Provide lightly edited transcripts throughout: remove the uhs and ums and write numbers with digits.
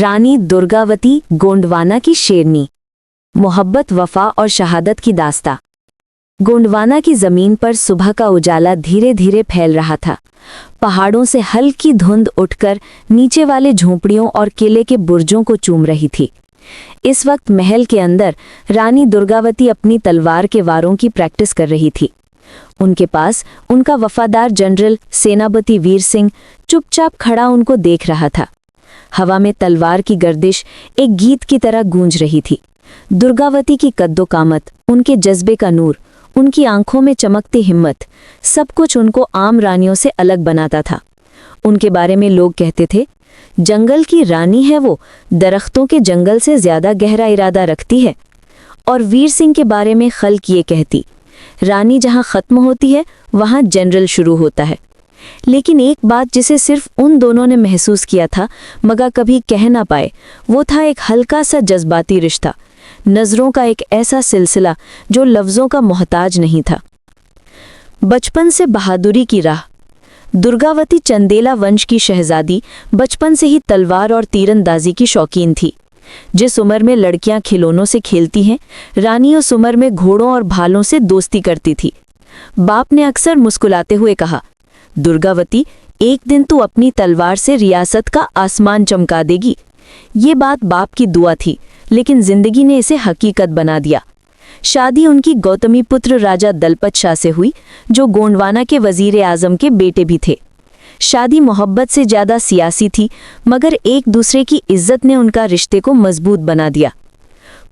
रानी दुर्गावती गोंडवाना की शेरनी। मोहब्बत, वफा और शहादत की दास्तां। गोंडवाना की जमीन पर सुबह का उजाला धीरे धीरे फैल रहा था। पहाड़ों से हल्की धुंध उठकर नीचे वाले झोंपड़ियों और किले के बुर्जों को चूम रही थी। इस वक्त महल के अंदर रानी दुर्गावती अपनी तलवार के वारों की प्रैक्टिस कर रही थी। उनके पास उनका वफादार जनरल सेनापति वीर सिंह चुपचाप खड़ा उनको देख रहा था। हवा में तलवार की गर्दिश एक गीत की तरह गूंज रही थी। दुर्गावती की कद्दो कामत, उनके जज्बे का नूर, उनकी आंखों में चमकती हिम्मत, सब कुछ उनको आम रानियों से अलग बनाता था। उनके बारे में लोग कहते थे, जंगल की रानी है वो, दरख्तों के जंगल से ज्यादा गहरा इरादा रखती है। और वीर सिंह के बारे में खल्क ये कहती, रानी जहां खत्म होती है वहां जनरल शुरू होता है। लेकिन एक बात जिसे सिर्फ उन दोनों ने महसूस किया था मगर कभी कह ना पाए, वो था एक हल्का सा जज्बाती रिश्ता, नजरों का एक ऐसा सिलसिला जो लफ्जों का मोहताज नहीं था। बचपन से बहादुरी की राह। दुर्गावती चंदेला वंश की शहजादी बचपन से ही तलवार और तीरंदाजी की शौकीन थी। जिस उम्र में लड़कियां खिलौनों से खेलती हैं, रानी उस उम्र में घोड़ों और भालों से दोस्ती करती थी। बाप ने अक्सर मुस्कुराते हुए कहा, दुर्गावती, एक दिन तू अपनी तलवार से रियासत का आसमान चमका देगी। ये बात बाप की दुआ थी, लेकिन जिंदगी ने इसे हकीकत बना दिया। शादी उनकी गौतमी पुत्र राजा दलपत शाह से हुई, जो गोंडवाना के वजीर आजम के बेटे भी थे। शादी मोहब्बत से ज्यादा सियासी थी, मगर एक दूसरे की इज्जत ने उनका रिश्ते को मजबूत बना दिया।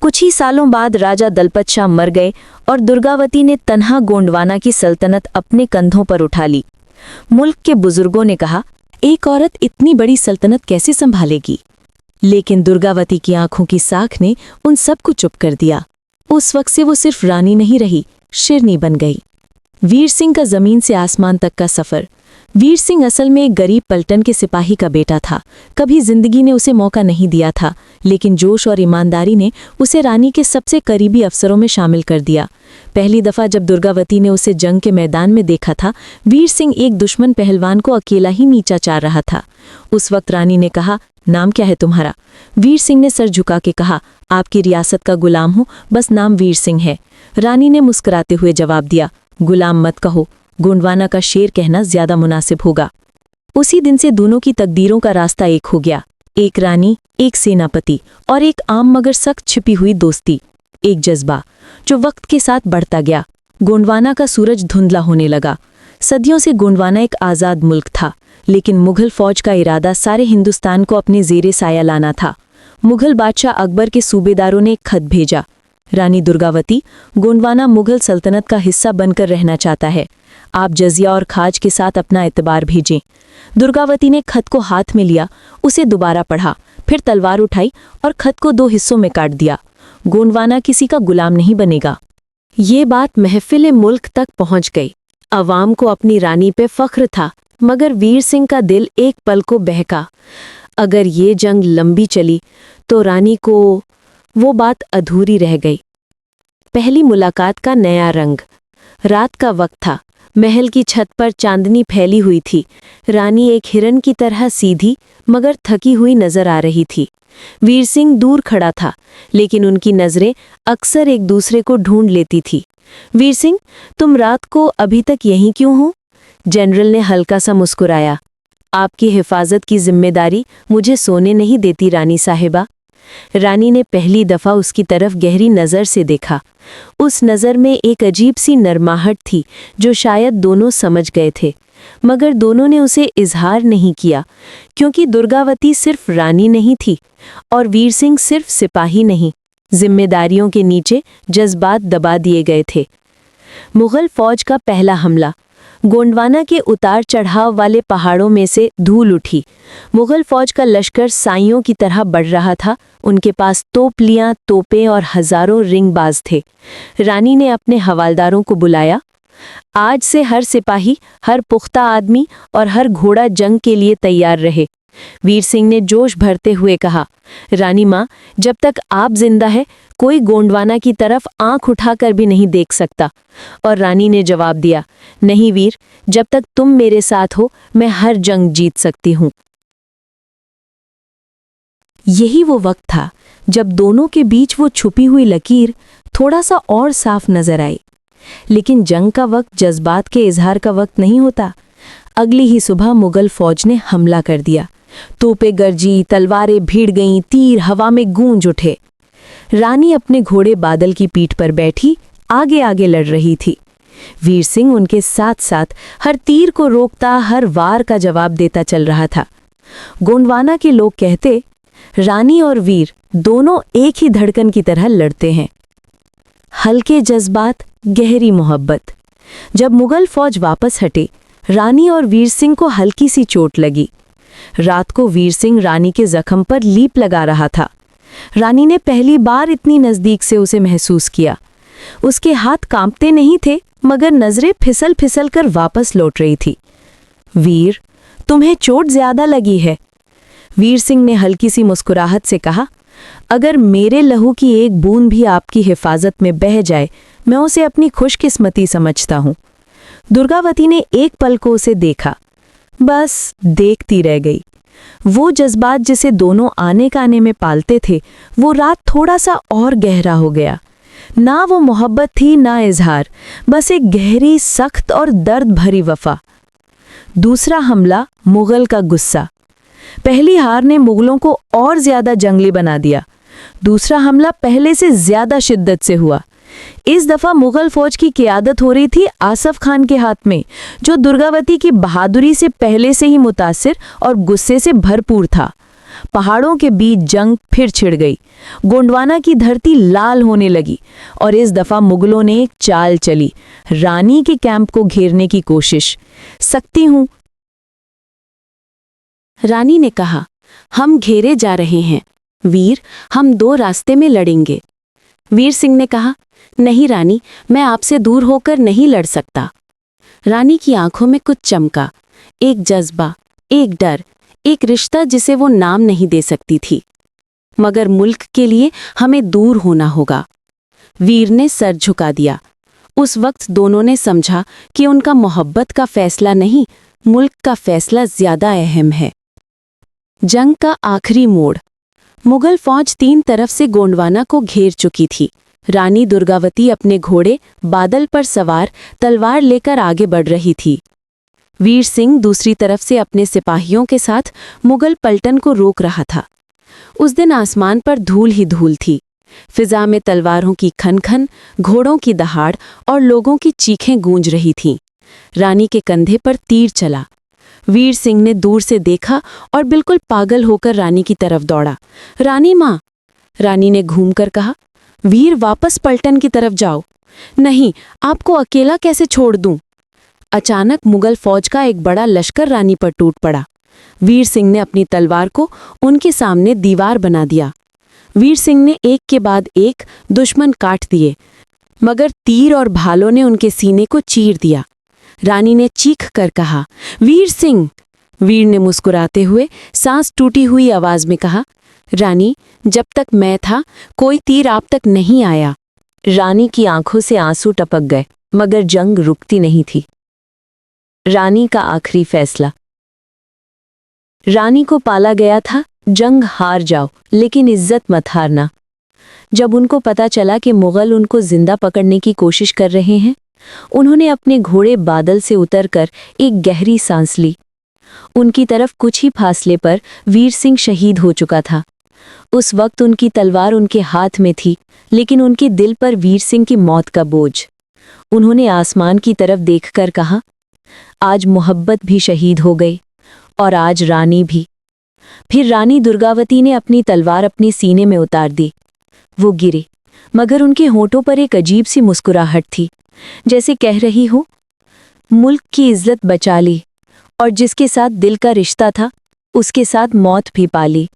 कुछ ही सालों बाद राजा दलपत शाह मर गए और दुर्गावती ने तन्हा गोंडवाना की सल्तनत अपने कंधों पर उठा ली। मुल्क के बुजुर्गों ने कहा, एक औरत इतनी बड़ी सल्तनत कैसे संभालेगी? लेकिन दुर्गावती की आंखों की साख ने उन सबको चुप कर दिया। उस वक्त से वो सिर्फ रानी नहीं रही, शेरनी बन गई। वीर सिंह का जमीन से आसमान तक का सफर। वीर सिंह असल में एक गरीब पलटन के सिपाही का बेटा था। कभी जिंदगी ने उसे मौका नहीं दिया था, लेकिन जोश और ईमानदारी ने उसे रानी के सबसे करीबी अफसरों में शामिल कर दिया। पहली दफा जब दुर्गावती ने उसे जंग के मैदान में देखा था, वीर सिंह एक दुश्मन पहलवान को अकेला ही नीचा चार रहा था। उस वक्त रानी ने कहा, नाम क्या है तुम्हारा? वीर सिंह ने सर झुका के कहा, आपकी रियासत का गुलाम हूँ, बस नाम वीर सिंह है। रानी ने मुस्कुराते हुए जवाब दिया, गुलाम मत कहो, गोंडवाना का शेर कहना ज्यादा मुनासिब होगा। उसी दिन से दोनों की तकदीरों का रास्ता एक हो गया। एक रानी, एक सेनापति और एक आम मगर सख्त छिपी हुई दोस्ती। एक जज्बा जो वक्त के साथ बढ़ता गया। गोंडवाना का सूरज धुंधला होने लगा। सदियों से गोंडवाना एक आज़ाद मुल्क था, लेकिन मुगल फौज का इरादा सारे हिंदुस्तान को अपने ज़ेरे साया लाना था। मुगल बादशाह अकबर के सूबेदारों ने एक खत भेजा, रानी दुर्गावती, गोंडवाना मुगल सल्तनत का हिस्सा बनकर रहना चाहता है। आप जजिया और खाज के साथ अपना एतबार भेजें। दुर्गावती ने खत को हाथ में लिया, उसे दोबारा पढ़ा, फिर तलवार उठाई और खत को दो हिस्सों में काट दिया। गोंडवाना किसी का गुलाम नहीं बनेगा। ये बात महफिल मुल्क तक पहुंच गई। अवाम को अपनी रानी पे फख्र था, मगर वीर सिंह का दिल एक पल को बहका। अगर ये जंग लंबी चली तो रानी को वो बात अधूरी रह गई। पहली मुलाकात का नया रंग। रात का वक्त था। महल की छत पर चांदनी फैली हुई थी। रानी एक हिरन की तरह सीधी मगर थकी हुई नजर आ रही थी। वीर सिंह दूर खड़ा था, लेकिन उनकी नजरें अक्सर एक दूसरे को ढूंढ लेती थी। वीर सिंह, तुम रात को अभी तक यहीं क्यों हो? जनरल ने हल्का सा मुस्कुराया। आपकी हिफाजत की जिम्मेदारी मुझे सोने नहीं देती रानी साहिबा। रानी ने पहली दफा उसकी तरफ गहरी नजर से देखा। उस नजर में एक अजीब सी नरमाहट थी जो शायद दोनों समझ गए थे, मगर दोनों ने उसे इजहार नहीं किया, क्योंकि दुर्गावती सिर्फ रानी नहीं थी और वीर सिंह सिर्फ सिपाही नहीं। जिम्मेदारियों के नीचे जज्बात दबा दिए गए थे। मुगल फौज का पहला हमला। गोंडवाना के उतार चढ़ाव वाले पहाड़ों में से धूल उठी। मुगल फौज का लश्कर साइयों की तरह बढ़ रहा था। उनके पास तोपलियां, तोपें और हजारों रिंगबाज थे। रानी ने अपने हवालदारों को बुलाया। आज से हर सिपाही, हर पुख्ता आदमी और हर घोड़ा जंग के लिए तैयार रहे। वीर सिंह ने जोश भरते हुए कहा, रानी माँ, जब तक आप जिंदा है कोई गोंडवाना की तरफ आंख उठाकर भी नहीं देख सकता। और रानी ने जवाब दिया, नहीं वीर, जब तक तुम मेरे साथ हो मैं हर जंग जीत सकती हूँ। यही वो वक्त था जब दोनों के बीच वो छुपी हुई लकीर थोड़ा सा और साफ नजर आई। लेकिन जंग का वक्त जज्बात के इजहार का वक्त नहीं होता। अगली ही सुबह मुगल फौज ने हमला कर दिया। तोपें गरजी, तलवारें भीड़ गईं, तीर हवा में गूंज उठे। रानी अपने घोड़े बादल की पीठ पर बैठी आगे आगे लड़ रही थी। वीर सिंह उनके साथ साथ हर तीर को रोकता, हर वार का जवाब देता चल रहा था। गोंडवाना के लोग कहते, रानी और वीर दोनों एक ही धड़कन की तरह लड़ते हैं। हल्के जज्बात, गहरी मोहब्बत। जब मुगल फौज वापस हटे, रानी और वीर सिंह को हल्की सी चोट लगी। रात को वीर सिंह रानी के जख्म पर लीप लगा रहा था। रानी ने पहली बार इतनी नजदीक से उसे महसूस किया। उसके हाथ कांपते नहीं थे, मगर नजरें फिसल फिसल कर वापस लौट रही थी। वीर, तुम्हें चोट ज्यादा लगी है। वीर सिंह ने हल्की सी मुस्कुराहट से कहा, अगर मेरे लहू की एक बूंद भी आपकी हिफाजत में बह जाए, मैं उसे अपनी खुशकिस्मती समझता हूं। दुर्गावती ने एक पल को उसे देखा, बस देखती रह गई। वो जज्बात जिसे दोनों आने काने में पालते थे, वो रात थोड़ा सा और गहरा हो गया। ना वो मोहब्बत थी, ना इजहार, बस एक गहरी, सख्त और दर्द भरी वफा। दूसरा हमला, मुगल का गुस्सा। पहली हार ने मुगलों को और ज्यादा जंगली बना दिया। दूसरा हमला पहले से ज्यादा शिद्दत से हुआ। इस दफा मुगल फौज की क़ियादत हो रही थी आसफ खान के हाथ में, जो दुर्गावती की बहादुरी से पहले से ही मुतासिर और गुस्से से भरपूर था। पहाड़ों के बीच जंग फिर छिड़ गई। गोंडवाना की धरती लाल होने लगी और इस दफा मुगलों ने एक चाल चली, रानी के कैंप को घेरने की कोशिश। सकती हूं, रानी ने कहा, हम घेरे जा रहे हैं वीर, हम दो रास्ते में लड़ेंगे। वीर सिंह ने कहा, नहीं रानी, मैं आपसे दूर होकर नहीं लड़ सकता। रानी की आंखों में कुछ चमका, एक जज्बा, एक डर, एक रिश्ता जिसे वो नाम नहीं दे सकती थी। मगर मुल्क के लिए हमें दूर होना होगा। वीर ने सर झुका दिया। उस वक्त दोनों ने समझा कि उनका मोहब्बत का फैसला नहीं, मुल्क का फैसला ज्यादा अहम है। जंग का आखिरी मोड़। मुगल फौज तीन तरफ से गोंडवाना को घेर चुकी थी। रानी दुर्गावती अपने घोड़े बादल पर सवार तलवार लेकर आगे बढ़ रही थी। वीर सिंह दूसरी तरफ से अपने सिपाहियों के साथ मुगल पलटन को रोक रहा था। उस दिन आसमान पर धूल ही धूल थी। फिजा में तलवारों की खनखन, घोड़ों की दहाड़ और लोगों की चीखें गूंज रही थीं। रानी के कंधे पर तीर चला। वीर सिंह ने दूर से देखा और बिल्कुल पागल होकर रानी की तरफ दौड़ा। रानी माँ! रानी ने घूमकर कहा, वीर वापस पलटन की तरफ जाओ। नहीं, आपको अकेला कैसे छोड़ दूं? अचानक मुगल फौज का एक बड़ा लश्कर रानी पर टूट पड़ा। वीर सिंह ने अपनी तलवार को उनके सामने दीवार बना दिया। वीर सिंह ने एक के बाद एक दुश्मन काट दिए, मगर तीर और भालों ने उनके सीने को चीर दिया। रानी ने चीख कर कहा, वीर सिंह! वीर ने मुस्कुराते हुए सांस टूटी हुई आवाज में कहा, रानी, जब तक मैं था कोई तीर आप तक नहीं आया। रानी की आंखों से आंसू टपक गए, मगर जंग रुकती नहीं थी। रानी का आखिरी फैसला। रानी को पाला गया था, जंग हार जाओ लेकिन इज्जत मत हारना। जब उनको पता चला कि मुगल उनको जिंदा पकड़ने की कोशिश कर रहे हैं, उन्होंने अपने घोड़े बादल से उतरकर एक गहरी सांस ली। उनकी तरफ कुछ ही फासले पर वीर सिंह शहीद हो चुका था। उस वक्त उनकी तलवार उनके हाथ में थी, लेकिन उनके दिल पर वीर सिंह की मौत का बोझ। उन्होंने आसमान की तरफ देखकर कहा, आज मोहब्बत भी शहीद हो गई और आज रानी भी। फिर रानी दुर्गावती ने अपनी तलवार अपने सीने में उतार दी। वो गिरे, मगर उनके होठों पर एक अजीब सी मुस्कुराहट थी, जैसे कह रही हो, मुल्क की इज्जत बचा ली और जिसके साथ दिल का रिश्ता था उसके साथ मौत भी पाली।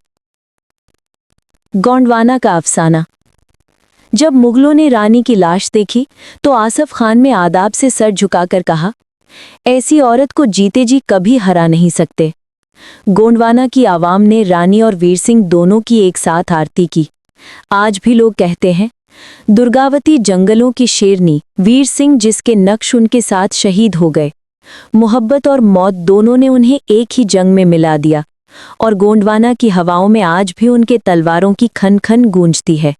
गोंडवाना का अफसाना। जब मुगलों ने रानी की लाश देखी तो आसफ खान ने आदाब से सर झुकाकर कहा, ऐसी औरत को जीते जी कभी हरा नहीं सकते। गोंडवाना की आवाम ने रानी और वीर सिंह दोनों की एक साथ आरती की। आज भी लोग कहते हैं, दुर्गावती जंगलों की शेरनी, वीर सिंह जिसके नक्श उनके साथ शहीद हो गए। मोहब्बत और मौत दोनों ने उन्हें एक ही जंग में मिला दिया और गोंडवाना की हवाओं में आज भी उनके तलवारों की खन खन गूंजती है।